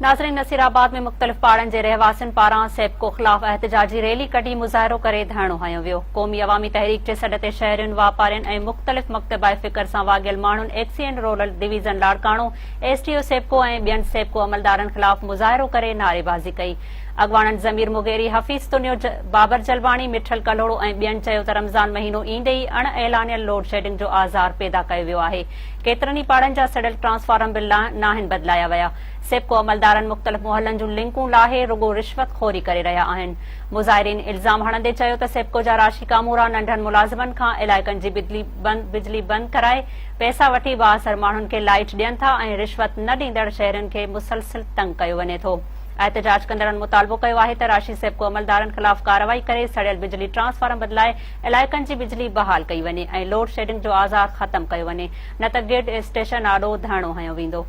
नाज़रीन, नसीराबाद में मुख़्तलिफ़ पाड़नि जे रहवासियुनि पारां सेप्को ख़िलाफ़ एहतजाजी रैली कढी मुज़ाहरो करे धरणो हयो वियो। क़ौमी अवामी तहरीक जे सॾ ते शहरियुनि, वापारियुनि ऐं मुख़्तलिफ़ मकतबाए फ़िक्र सां वाॻियल माण्हुनि accident rural division Larkana, STO SEPCO ऐं ॿियनि सेप्को अमलदारनि ख़िलाफ़ मुज़ाहरो करे नारेबाज़ी कई। अॻवाणनि ज़मीर मुगेरी, हफ़ीज़ तुनियो, बाबर जलवाणी, मिठल कल्होड़ो ऐं ॿियनि चयो त रमज़ान महीनो ईंदे ई अण ऐलानियल लोडशेडिंग जो आज़ार पैदा कयो वियो आहे। केतिरनि ई पाड़नि जा सड़ियल ट्रांसफार्मर बिल नाहिनि बदिलाया विया। सेप्को अमलदारनि मुख़्तलिफ़ मुहलनि जूं लिंकूं लाहे रुगो रिश्वत खोरी करे रहिया आहिनि। मुज़ाहिरीन इल्ज़ाम हणंदे चयो त सेप्को जा राशी कामूरा नंढनि मुलाज़िमनि खां इलाइक़नि जी बिजली बंदि कराए पैसा वठी बाअसर माण्हुनि खे लाइट ॾियनि था ऐं रिश्वत न ॾींदड़ शहरियुनि खे मुसलसिल तंग कयो वञे थो। एहतजाज कंदड़नि मुतालबो कयो आहे त राशि सेप्को अमलदारनि ख़िलाफ़ कार्रवाई करे सड़ियल बिजली ट्रांसफार्मर बदिलाए इलाइक़नि जी बिजली बहाल कई वञे ऐं लोड शेडिंग जो आज़ार ख़तम कयो वञे, न त ग्रिड स्टेशन आॾो धरणो हंयो वेंदो।